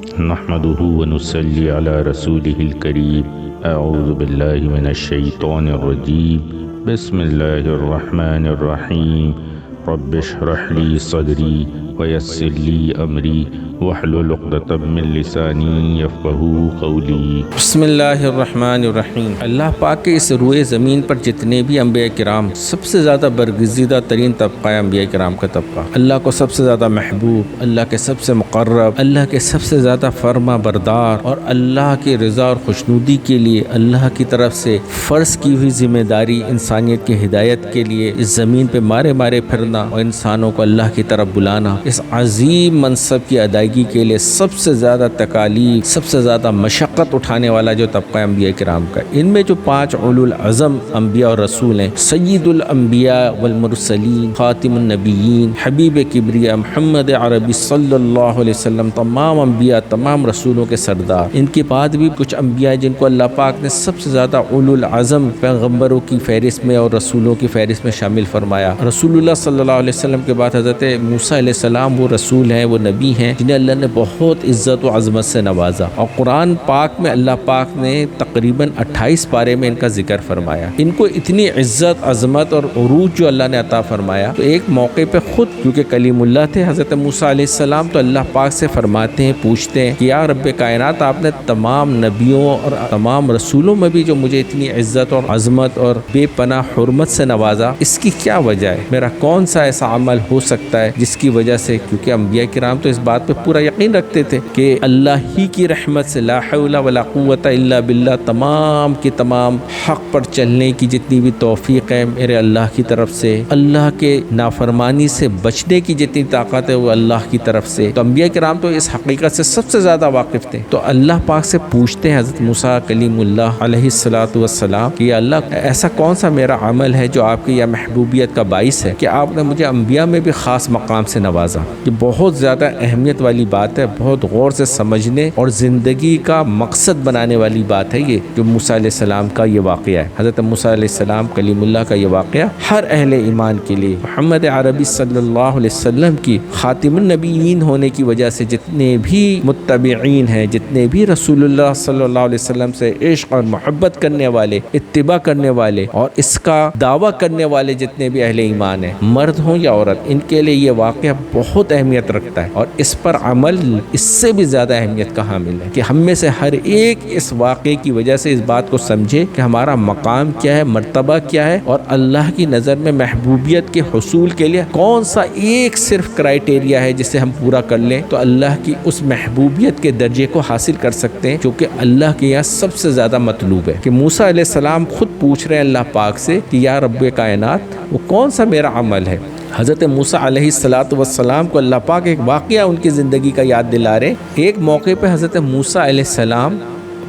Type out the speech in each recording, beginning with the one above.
نحمده ونصلي على رسوله الكريم اعوذ بالله من الشيطان الرجيم بسم الله الرحمن الرحيم رب اشرح لي صدري ويسر لي امري واحلل عقدة من لساني يفقهوا قولي۔ بسم اللہ الرحمن الرحیم۔ اللہ پاک کے اس روئے زمین پر جتنے بھی انبیاء کرام، سب سے زیادہ برگزیدہ ترین طبقہ ہے انبیاء کرام کا طبقہ، اللہ کو سب سے زیادہ محبوب، اللہ کے سب سے مقرب، اللہ کے سب سے زیادہ فرما بردار، اور اللہ کی رضا اور خوشنودی کے لیے اللہ کی طرف سے فرض کی ہوئی ذمہ داری انسانیت کی ہدایت کے لیے اس زمین پہ مارے مارے پھرنا اور انسانوں کو اللہ کی طرف بلانا، اس عظیم منصب کی ادائیگی کے لیے سب سے زیادہ تکالیف، سب سے زیادہ مشقت اٹھانے والا جو طبقہ انبیاء کرام کا، ان میں جو 5 اولو العزم انبیاء اور رسول ہیں، سید الانبیاء والمرسلین، خاتم النبیین، حبیب کبریا محمد عربی صلی اللہ علیہ وسلم، تمام انبیاء، تمام رسولوں کے سردار، ان کے بعد بھی کچھ انبیاء جن کو اللہ پاک نے سب سے زیادہ اولو العزم پیغمبروں کی فہرست میں اور رسولوں کی فہرست میں شامل فرمایا۔ رسول اللہ صلی اللہ علیہ وسلم کے بعد حضرت موسیٰ علیہ السلام وہ رسول ہیں، وہ نبی ہیں جنہیں اللہ نے بہت عزت و عظمت سے نوازا، اور قرآن پاک میں اللہ پاک نے تقریباً 28 پارے میں ان کا ذکر فرمایا۔ ان کو اتنی عزت، عظمت اور عروج جو اللہ نے عطا فرمایا، تو ایک موقع پہ خود کیونکہ کلیم اللہ تھے حضرت موسیٰ علیہ السلام، تو اللہ پاک سے فرماتے ہیں، پوچھتے ہیں کہ یا رب کائنات، آپ نے تمام نبیوں اور تمام رسولوں میں بھی جو مجھے اتنی عزت اور عظمت اور بے پناہ حرمت سے نوازا، اس کی کیا وجہ ہے؟ میرا کون سا ایسا عمل ہو سکتا ہے جس کی وجہ سے، کیونکہ انبیاء کرام تو اس بات پہ پورا یقین رکھتے تھے کہ اللہ ہی کی رحمت سے، لا حول ولا قوت الا باللہ، تمام کی تمام حق پر چلنے کی جتنی بھی توفیق ہے میرے اللہ کی طرف سے، اللہ کے نافرمانی سے بچنے کی جتنی طاقت ہے وہ اللہ کی طرف سے۔ تو انبیاء کرام تو اس حقیقت سے سب سے زیادہ واقف تھے، تو اللہ پاک سے پوچھتے ہیں حضرت موسیٰ کلیم اللہ علیہ الصلوۃ والسلام کہ یا اللہ، ایسا کون سا میرا عمل ہے جو آپ کی یا محبوبیت کا باعث ہے کہ آپ نے مجھے انبیاء میں بھی خاص مقام سے نوازا؟ یہ بہت زیادہ اہمیت والی بات ہے، بہت غور سے سمجھنے اور زندگی کا مقصد بنانے والی بات ہے یہ جو موسیٰ علیہ السلام کا یہ واقعہ ہے۔ حضرت موسیٰ علیہ السلام کلیم اللہ کا یہ واقعہ ہر اہل ایمان کے لیے محمد عربی صلی اللہ علیہ وسلم کی خاتم النبیین ہونے کی وجہ سے جتنے بھی متبعین ہیں، جتنے بھی رسول اللہ صلی اللہ علیہ وسلم سے عشق اور محبت کرنے والے، اتباع کرنے والے اور اس کا دعویٰ کرنے والے جتنے بھی اہل ایمان ہیں، مرد ہوں یا عورت، ان کے لیے یہ واقعہ بہت اہمیت رکھتا ہے، اور اس پر عمل اس سے بھی زیادہ اہمیت کا حامل ہے کہ ہم میں سے ہر ایک اس واقعے کی وجہ سے اس بات کو سمجھے کہ ہمارا مقام کیا ہے، مرتبہ کیا ہے، اور اللہ کی نظر میں محبوبیت کے حصول کے لیے کون سا ایک صرف کرائٹیریا ہے جسے ہم پورا کر لیں تو اللہ کی اس محبوبیت کے درجے کو حاصل کر سکتے ہیں جو کہ اللہ کے یہاں سب سے زیادہ مطلوب ہے۔ کہ موسیٰ علیہ السلام خود پوچھ رہے ہیں اللہ پاک سے کہ یا رب کائنات، وہ کون سا میرا عمل ہے؟ حضرت موسیٰ علیہ السلام کو اللہ پاک ایک واقعہ ان کی زندگی کا یاد دلا رہے۔ ایک موقع پہ حضرت موسیٰ علیہ السلام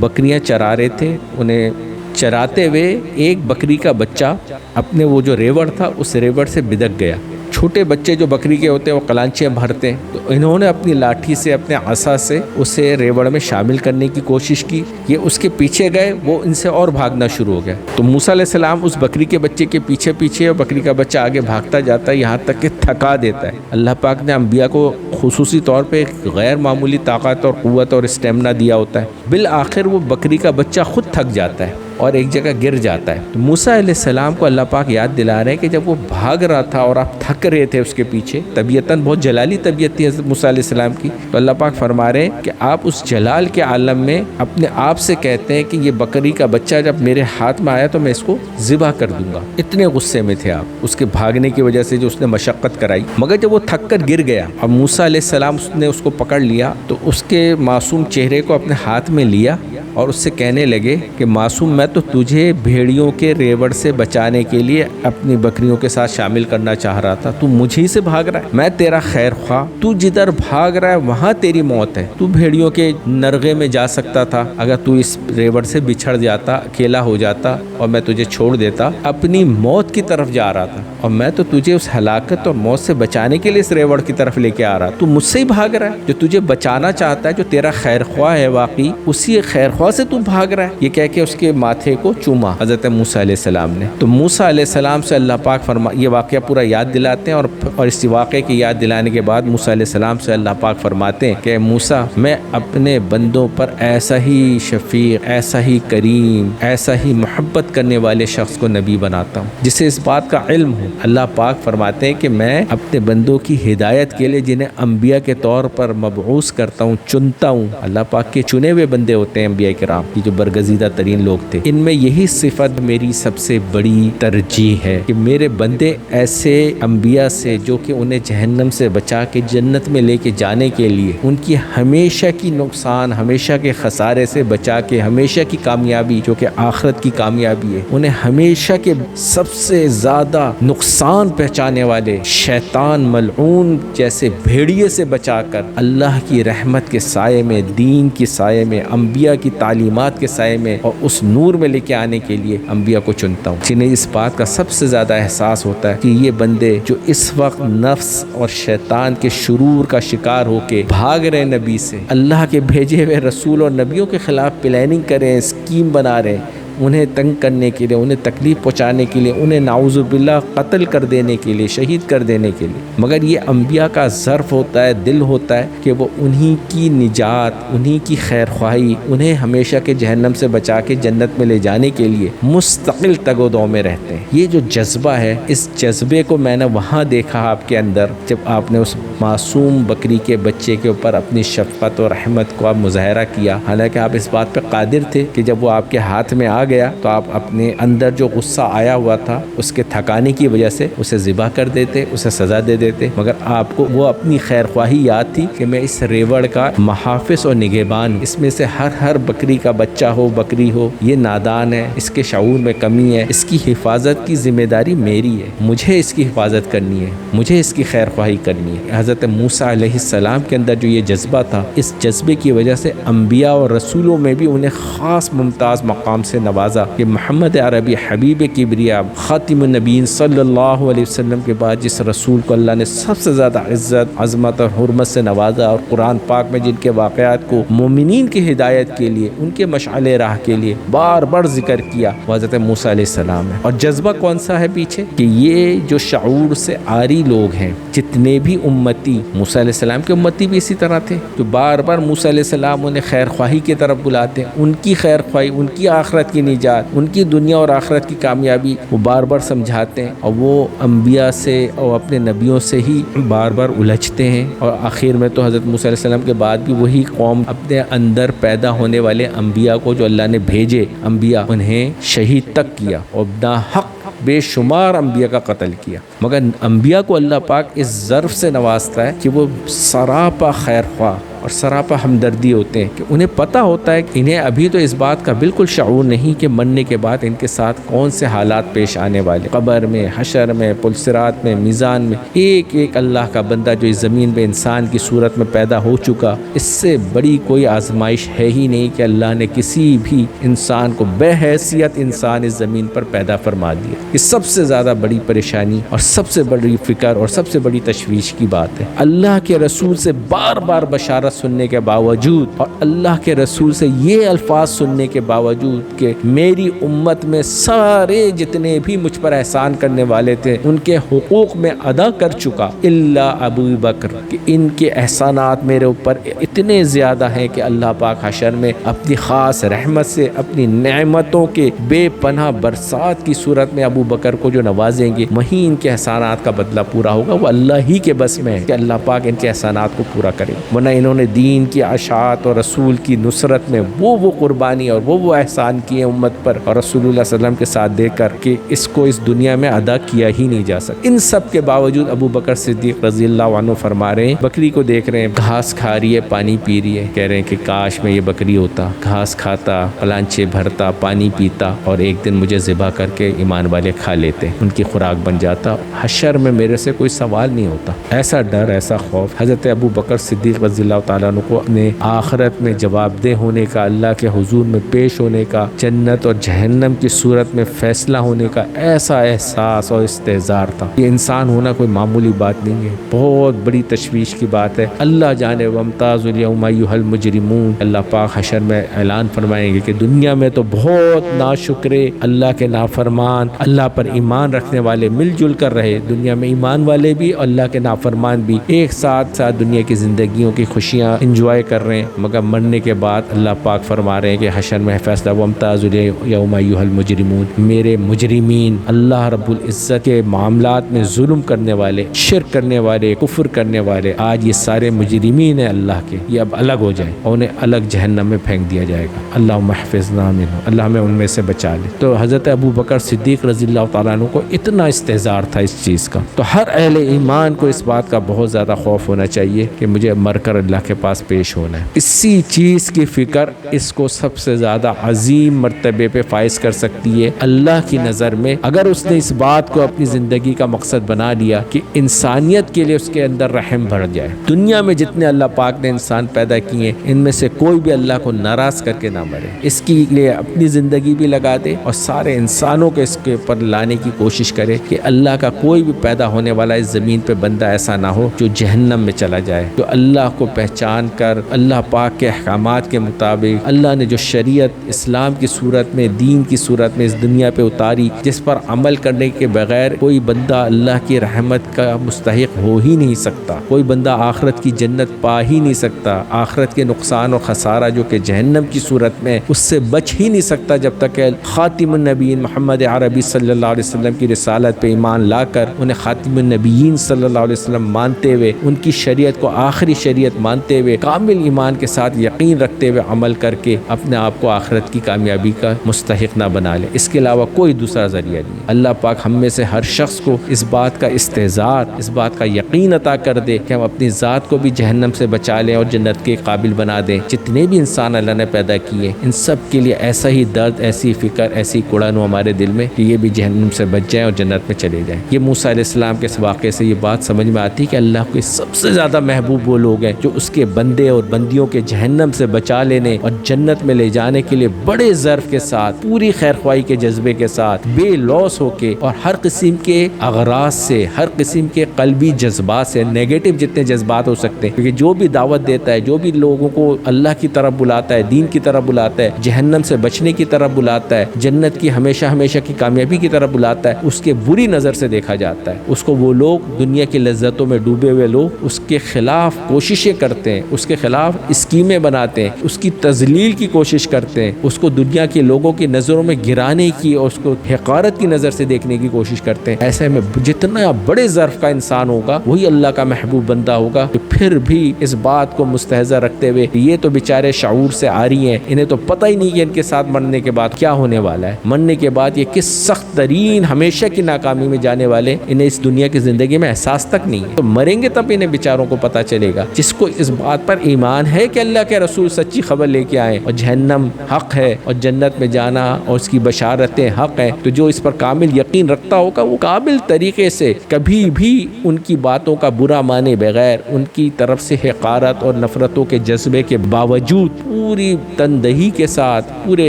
بکریاں چرا رہے تھے، انہیں چراتے ہوئے ایک بکری کا بچہ اپنے وہ جو ریوڑ تھا اس ریوڑ سے بدک گیا۔ چھوٹے بچے جو بکری کے ہوتے ہیں وہ کلانچیاں بھرتے ہیں، تو انہوں نے اپنی لاٹھی سے، اپنے عصا سے اسے ریوڑ میں شامل کرنے کی کوشش کی۔ یہ اس کے پیچھے گئے، وہ ان سے اور بھاگنا شروع ہو گیا۔ تو موسیٰ علیہ السلام اس بکری کے بچے کے پیچھے پیچھے، اور بکری کا بچہ آگے بھاگتا جاتا ہے یہاں تک کہ تھکا دیتا ہے۔ اللہ پاک نے انبیاء کو خصوصی طور پہ ایک غیر معمولی طاقت اور قوت اور اسٹیمنا دیا ہوتا ہے۔ بالآخر وہ بکری کا بچہ خود تھک جاتا ہے اور ایک جگہ گر جاتا ہے۔ تو موسیٰ علیہ السلام کو اللہ پاک یاد دلا رہے ہیں کہ جب وہ بھاگ رہا تھا اور آپ تھک رہے تھے اس کے پیچھے، طبیعتاً بہت جلالی طبیعت تھی حضرت موسیٰ علیہ السلام کی، تو اللہ پاک فرما رہے ہیں کہ آپ اس جلال کے عالم میں اپنے آپ سے کہتے ہیں کہ یہ بکری کا بچہ جب میرے ہاتھ میں آیا تو میں اس کو ذبح کر دوں گا۔ اتنے غصے میں تھے آپ اس کے بھاگنے کی وجہ سے جو اس نے مشقت کرائی، مگر جب وہ تھک کر گر گیا اور موسیٰ علیہ السلام نے اس کو پکڑ لیا تو اس کے معصوم چہرے کو اپنے ہاتھ میں لیا اور اس سے کہنے لگے کہ معصوم، میں تو تجھے بھیڑیوں کے ریوڑ سے بچانے کے لیے اپنی بکریوں کے ساتھ شامل کرنا چاہ رہا تھا، تو مجھے سے بھاگ رہا ہے، میں تیرا خیر خواہ، تو جدھر بھاگ رہا ہے وہاں تیری موت ہے۔ تو بھیڑیوں کے نرغے میں جا سکتا تھا، اگر تو اس ریوڑ سے بچھڑ جاتا، اکیلا ہو جاتا اور میں تجھے چھوڑ دیتا، اپنی موت کی طرف جا رہا تھا، اور میں تو تجھے اس ہلاکت اور موت سے بچانے کے لیے اس ریوڑ کی طرف لے کے آ رہا، تو مجھ سے ہی بھاگ رہا ہے۔ جو تجھے بچانا چاہتا ہے، جو تیرا خیر خواہ ہے واقعی، اسی خیر خواہ خواہ سے تو بھاگ رہا ہے، یہ کہہ کے اس کے ماتھے کو چوما حضرت موسیٰ علیہ السلام نے۔ تو موسیٰ علیہ السلام سے اللہ پاک یہ واقعہ پورا یاد دلاتے ہیں، اور اس واقعے کی یاد دلانے کے بعد موسیٰ علیہ السلام سے اللہ پاک فرماتے ہیں کہ موسیٰ، میں اپنے بندوں پر ایسا ہی شفیق، ایسا ہی کریم، ایسا ہی محبت کرنے والے شخص کو نبی بناتا ہوں جسے اس بات کا علم ہو۔ اللہ پاک فرماتے ہیں کہ میں اپنے بندوں کی ہدایت کے لیے جنہیں انبیاء کے طور پر مبعوث کرتا ہوں، چنتا ہوں، اللہ پاک کے چنے ہوئے بندے ہوتے ہیں انبیاء کرام، یہ جو برگزیدہ ترین لوگ تھے، ان میں یہی صفت میری سب سے بڑی ترجیح ہے کہ میرے بندے ایسے انبیاء سے جو کہ انہیں جہنم سے بچا کے جنت میں لے کے جانے کے لیے، ان کی ہمیشہ کی نقصان، ہمیشہ کے خسارے سے بچا کے ہمیشہ کی کامیابی جو کہ آخرت کی کامیابی ہے، انہیں ہمیشہ کے سب سے زیادہ نقصان پہنچانے والے شیطان ملعون جیسے بھیڑیے سے بچا کر اللہ کی رحمت کے سائے میں، دین کی سائے میں، انبیاء کی تعلیمات کے سائے میں اور اس نور میں لے کے آنے کے لیے انبیاء کو چنتا ہوں، جنہیں اس بات کا سب سے زیادہ احساس ہوتا ہے کہ یہ بندے جو اس وقت نفس اور شیطان کے شرور کا شکار ہو کے بھاگ رہے نبی سے، اللہ کے بھیجے ہوئے رسول اور نبیوں کے خلاف پلاننگ کریں، اسکیم بنا رہے ہیں، انہیں تنگ کرنے کے لیے، انہیں تکلیف پہنچانے کے لیے، انہیں نعوذ باللہ قتل کر دینے کے لیے، شہید کر دینے کے لیے، مگر یہ انبیاء کا ظرف ہوتا ہے، دل ہوتا ہے کہ وہ انہی کی نجات، انہی کی خیر خواہی، انہیں ہمیشہ کے جہنم سے بچا کے جنت میں لے جانے کے لیے مستقل تگ و دو میں رہتے ہیں۔ یہ جو جذبہ ہے، اس جذبے کو میں نے وہاں دیکھا آپ کے اندر، جب آپ نے اس معصوم بکری کے بچے کے اوپر اپنی شفقت اور رحمت کو آپ مظاہرہ کیا، حالانکہ آپ اس بات پہ قادر تھے کہ جب وہ آپ کے ہاتھ میں آ گیا تو آپ اپنے اندر جو غصہ آیا ہوا تھا اس کے تھکانے کی وجہ سے اسے ذبح کر دیتے، اسے سزا دے دیتے، مگر آپ کو وہ اپنی خیر خواہی یاد تھی کہ میں اس ریوڑ کا محافظ اور نگہبان ہوں، اس میں سے ہر بکری کا بچہ ہو، بکری ہو، یہ نادان ہے، اس کے شعور میں کمی ہے، اس کی حفاظت کی ذمہ داری میری ہے، مجھے اس کی حفاظت کرنی ہے، مجھے اس کی خیر خواہی کرنی ہے۔ حضرت موسیٰ علیہ السلام کے اندر جو یہ جذبہ تھا، اس جذبے کی وجہ سے انبیاء اور رسولوں میں بھی انہیں خاص ممتاز مقام سے نوازا کہ محمد عربی حبیب کبریا خاتم النبیین صلی اللہ علیہ وسلم کے بعد جس رسول کو اللہ نے سب سے زیادہ عزت، عظمت اور حرمت سے نوازا، اور قرآن پاک میں جن کے واقعات کو مومنین کی ہدایت کے لیے، ان کے مشعل راہ کے لیے بار بار ذکر کیا، وہ حضرت موسیٰ علیہ السلام ہے۔ اور جذبہ کون سا ہے پیچھے کہ یہ جو شعور سے عاری لوگ ہیں، جتنے بھی امتی، موسیٰ علیہ السلام کے امتی بھی اسی طرح تھے، تو بار بار موسیٰ علیہ السلام انہیں خیر خواہی کی طرف بلاتے ہیں، ان کی خیر خواہی، ان کی آخرت کی نجات، ان کی دنیا اور آخرت کی کامیابی وہ بار بار سمجھاتے ہیں، اور وہ انبیاء سے اور اپنے نبیوں سے ہی بار بار الجھتے ہیں، اور آخر میں تو حضرت موسیٰ علیہ السلام کے بعد بھی وہی قوم اپنے اندر پیدا ہونے والے انبیاء کو جو اللہ نے بھیجے انبیاء، انہیں شہید تک کیا اور ناحق بے شمار انبیاء کا قتل کیا، مگر انبیاء کو اللہ پاک اس ظرف سے نوازتا ہے کہ وہ سراپا خیر خواہ اور سراپا ہمدردی ہوتے ہیں، کہ انہیں پتہ ہوتا ہے کہ انہیں ابھی تو اس بات کا بالکل شعور نہیں کہ مرنے کے بعد ان کے ساتھ کون سے حالات پیش آنے والے، قبر میں، حشر میں، پلسرات میں، میزان میں، ایک ایک اللہ کا بندہ جو اس زمین پہ انسان کی صورت میں پیدا ہو چکا، اس سے بڑی کوئی آزمائش ہے ہی نہیں کہ اللہ نے کسی بھی انسان کو بے حیثیت انسان اس زمین پر پیدا فرما دیا۔ یہ سب سے زیادہ بڑی پریشانی اور سب سے بڑی فکر اور سب سے بڑی تشویش کی بات ہے۔ اللہ کے رسول سے بار بار بشارت سننے کے باوجود اور اللہ کے رسول سے یہ الفاظ سننے کے باوجود کہ میری امت میں سارے جتنے بھی مجھ پر احسان کرنے والے تھے ان کے حقوق میں ادا کر چکا الا ابو بکر، کہ ان کے احسانات میرے اوپر اتنے زیادہ ہیں کہ اللہ پاک حشر میں اپنی خاص رحمت سے، اپنی نعمتوں کے بے پناہ برسات کی صورت میں ابو بکر کو جو نوازیں گے، وہیں ان کے احسانات کا بدلہ پورا ہوگا۔ وہ اللہ ہی کے بس میں ہے کہ اللہ پاک ان کے احسانات کو پورا کرے، ورنہ انہوں نے دین کی اشاعت اور رسول کی نصرت میں وہ قربانی اور وہ احسان کیے امت پر اور رسول اللہ صلی اللہ علیہ وسلم کے ساتھ دے کر کہ اس کو اس دنیا میں ادا کیا ہی نہیں جا سکتا۔ ان سب کے باوجود ابو بکر صدیق رضی اللہ عنہ فرما رہے ہیں، بکری کو دیکھ رہے ہیں گھاس کھا رہی ہے، پانی پی رہی ہے، کہہ رہے ہیں کہ کاش میں یہ بکری ہوتا، گھاس کھاتا، پلانچے بھرتا، پانی پیتا، اور ایک دن مجھے ذبح کر کے ایمان والے کھا لیتے، ان کی خوراک بن جاتا، حشر میں میرے سے کوئی سوال نہیں ہوتا۔ ایسا ڈر، ایسا خوف حضرت ابو بکر صدیق رضی اللہ تعالیٰ عنہ کو اپنے آخرت میں جواب دہ ہونے کا، اللہ کے حضور میں پیش ہونے کا، جنت اور جہنم کی صورت میں فیصلہ ہونے کا ایسا احساس اور استحضار تھا۔ یہ انسان ہونا کوئی معمولی بات نہیں ہے، بہت بڑی تشویش کی بات ہے۔ اللہ جانے وامتاز الیوم ایھا المجرمون، اللہ پاک حشر میں اعلان فرمائیں گے کہ دنیا میں تو بہت ناشکرے اللہ کے نافرمان، اللہ پر ایمان رکھنے والے مل جل کر رہے، دنیا میں ایمان والے بھی اور اللہ کے نافرمان بھی ایک ساتھ دنیا کی زندگیوں کی خوشیاں انجوائے کر رہے ہیں، مگر مرنے کے بعد اللہ پاک فرما رہے ہیں کہ حشر میں فیصلہ وامتاز الیوم ایھا المجرمون، میرے مجرمین، اللہ رب العزت کے معاملات میں ظلم کرنے والے، شرک کرنے والے، کفر کرنے والے، آج یہ سارے مجرمین ہیں اللہ کے، یہ اب الگ ہو جائیں اور انہیں الگ جہنم میں پھینک دیا جائے گا۔ اللہم احفظنا منہ، اللہ ہمیں ان میں سے بچا لے۔ تو حضرت ابو بکر صدیق رضی اللہ تعالیٰ عنہ کو اتنا استحضار تھا اس چیز کا، تو ہر اہل ایمان کو اس بات کا بہت زیادہ خوف ہونا چاہیے کہ مجھے مر کر اللہ کے پاس پیش ہونا ہے۔ اسی چیز کی فکر اس کو سب سے زیادہ عظیم مرتبے پہ فائز کر سکتی ہے اللہ کی نظر میں، اگر اس نے اس بات کو اپنی زندگی کا مقصد بنا لیا کہ انسانیت کے لیے اس کے اندر رحم بھر جائے۔ دنیا میں جتنے اللہ پاک نے انسان پیدا کیے ان میں سے کوئی بھی اللہ کو ناراض کر کے نہ مرے، اس کے لیے اپنی زندگی بھی لگا دے اور سارے انسانوں کو اس کے اوپر لانے کی کوشش کرے کہ اللہ کا کوئی بھی پیدا ہونے والا اس زمین پہ بندہ ایسا نہ ہو جو جہنم میں چلا جائے، جو اللہ کو پہچان کر اللہ پاک کے احکامات کے مطابق، اللہ نے جو شریعت اسلام کی صورت میں، دین کی صورت میں اس دنیا پہ اتاری، جس پر عمل کرنے کے بغیر کوئی بندہ اللہ کی رحمت کا مستحق ہو ہی نہیں سکتا، کوئی بندہ آخرت کی جنت پا ہی نہیں سکتا، آخرت کے نقصان اور خسارہ جو کہ جہنم کی صورت میں اس سے بچ ہی نہیں سکتا جب تک کہ خاتم النبیین محمد عربی صلی اللہ علیہ وسلم کی رسالت پہ ایمان لا کر انہیں خاتم النبیین صلی اللہ علیہ وسلم مانتے ہوئے، ان کی شریعت کو آخری شریعت مانتے ہوئے، کامل ایمان کے ساتھ یقین رکھتے ہوئے عمل کر کے اپنے آپ کو آخرت کی کامیابی کا مستحق نہ بنا لے۔ اس کے علاوہ کوئی دوسرا ذریعہ نہیں۔ اللہ پاک ہم میں سے ہر شخص کو اس بات کا استحضار، اس بات کا یقین عطا کر دے کہ ہم اپنی ذات کو بھی جہنم سے بچا لیں اور جنت کے قابل بنا دیں۔ جتنے بھی انسان اللہ نے پیدا کیے ان سب کے لیے ایسا ہی درد، ایسی فکر، ایسی کڑن ہو ہمارے دل میں کہ یہ بھی جہنم سے بچ جائیں اور جنت میں چلے جائیں۔ یہ موسیٰ علیہ السلام کے اس واقعے سے یہ بات سمجھ میں آتی کہ اللہ کو سب سے زیادہ محبوب وہ لوگ ہیں جو اس کے بندے اور بندیوں کے جہنم سے بچا لینے اور جنت میں لے جانے کے لیے بڑے ظرف کے ساتھ، پوری خیرخواہی کے جذبے کے ساتھ، بے لوث ہو کے اور ہر قسم کے اغراض سے، ہر قسم کے قلبی جذبات سے، نیگیٹو جتنے جذبات ہو سکتے ہیں، کیونکہ جو بھی دعوت دیتا ہے، جو بھی لوگوں کو اللہ کی طرف بلاتا ہے، دین کی طرف بلاتا ہے، جہنم سے بچنے کی طرف بلاتا ہے، جنت کی ہمیشہ ہمیشہ کی کامیابی کی طرف بلاتا ہے، اس کے بری نظر سے دیکھا جاتا ہے۔ اس کو وہ لوگ، دنیا کی لذتوں میں ڈوبے ہوئے لوگ، اس کے خلاف کوششیں کرتے ہیں، اس کے خلاف اسکیمیں بناتے ہیں، اس کی تذلیل کی کوشش کرتے ہیں، اس کو دنیا کے لوگوں کی نظروں میں گرانے کی اور اس کو حقارت کی نظر سے دیکھنے کی کوشش کرتے ہیں۔ ایسے میں جتنا بڑے ظرف کا انسان ہوگا وہی اللہ کا محبوب بندہ ہوگا، تو پھر بھی اس بات کو مستحضر رکھتے ہوئے یہ تو بیچارے شعور سے آ رہی ہیں، انہیں تو پتہ ہی نہیں کہ ان کے ساتھ مرنے کے بعد کیا ہونے والا ہے، مرنے کے بعد یہ کس سخت ترین ہمیشہ کی ناکامی میں جانے والے، انہیں اس دنیا کی زندگی میں احساس تک نہیں ہے، تو مریں گے تب انہیں بیچاروں کو پتہ چلے گا۔ جس کو اس بات پر ایمان ہے کہ اللہ کے رسول سچی خبر لے کے آئے اور جہنم حق ہے اور جنت میں جانا اور اس کی بشارتیں حق ہیں، تو جو اس پر کامل یقین رکھتا ہوگا وہ کامل طریقے سے کبھی بھی ان کی باتوں کا برا مانے بغیر، ان کی طرف سے حقارت اور نفرتوں کے جذبے کے باوجود پوری تندہی کے ساتھ، پورے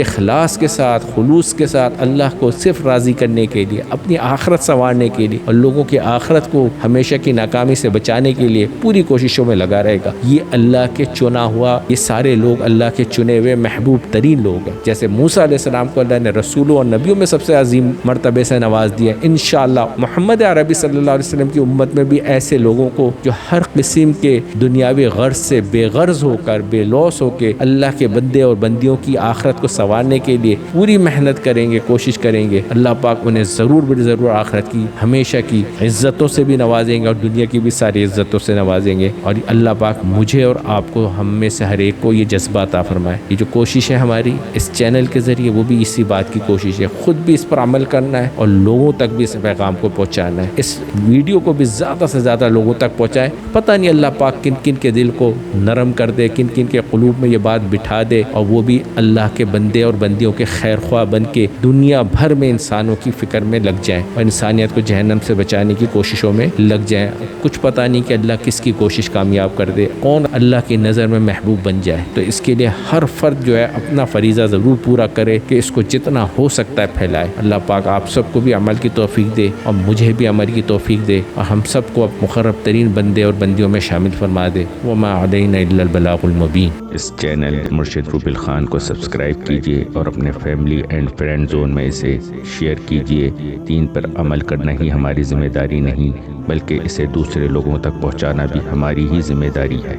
اخلاص کے ساتھ، خلوص کے ساتھ اللہ کو صرف راضی کرنے کے لیے، اپنی آخرت سنوارنے کے لیے اور لوگوں کی آخرت کو ہمیشہ کی ناکامی سے بچانے کے لیے پوری کوششوں میں لگا رہے گا۔ یہ اللہ کے چنا ہوا، یہ سارے لوگ اللہ کے چنے ہوئے محبوب ترین لوگ ہیں۔ جیسے موسیٰ علیہ السلام کو اللہ نے رسولوں اور نبیوں میں سب سے عظیم مرتبے سے نواز دیا، انشاءاللہ محمد عربی صلی اللہ علیہ وسلم کی امت میں بھی ایسے لوگوں کو جو ہر قسم کے دنیاوی غرض سے بے غرض ہو کر، بے لوث ہو کے اللہ کے بندے اور بندیوں کی آخرت کو سنوارنے کے لیے پوری محنت کریں گے، کوشش کریں گے، اللہ پاک انہیں ضرور ضرور آخرت کی ہمیشہ کی عزتوں سے بھی نوازیں گے اور دنیا کی بھی ساری عزتوں سے نوازیں گے۔ اور اللہ پاک مجھے اور آپ کو، ہم میں سے ہر ایک کو یہ جذبہ عطا فرمائے۔ یہ جو کوشش ہے ہماری اس چینل کے ذریعے، وہ بھی اسی بات کی کوشش ہے، خود بھی اس پر عمل کرنا ہے اور لوگوں تک بھی اس پیغام کو پہنچانا ہے، اس ویڈیو کو بھی زیادہ سے زیادہ لوگوں تک پہنچائے۔ پتہ نہیں اللہ پاک کن کن کے دل کو نرم کر دے، کن کن کے قلوب میں یہ بات بٹھا دے اور وہ بھی اللہ کے بندے اور بندیوں کے خیر خواہ بن کے دنیا بھر میں انسانوں کی فکر میں لگ جائیں اور انسانیت کو جہنم سے بچانے کی کوششوں میں لگ جائیں۔ کچھ پتہ نہیں کہ اللہ کس کی کوشش کامیاب کر دے، کون کون اللہ کی نظر میں محبوب بن جائے. تو اس کے لیے ہر فرد جو ہے اپنا فریضہ ضرور پورا کرے کہ اس کو جتنا ہو سکتا ہے پھیلائے. اللہ پاک آپ سب کو بھی عمل کی توفیق دے اور مجھے بھی عمل کی توفیق دے اور ہم سب کو مقرب ترین بندے اور بندیوں میں شامل فرما دے. وما علینا الا البلاغ المبین. اس چینل مرشد روبل خان کو سبسکرائب کیجیے اور اپنے فیملی اینڈ فرینڈ زون میں اسے شیئر کیجیے. دین پر عمل کرنا ہی ہماری ذمہ داری نہیں بلکہ اسے دوسرے لوگوں تک پہنچانا بھی ہماری ہی ذمہ داری ہے.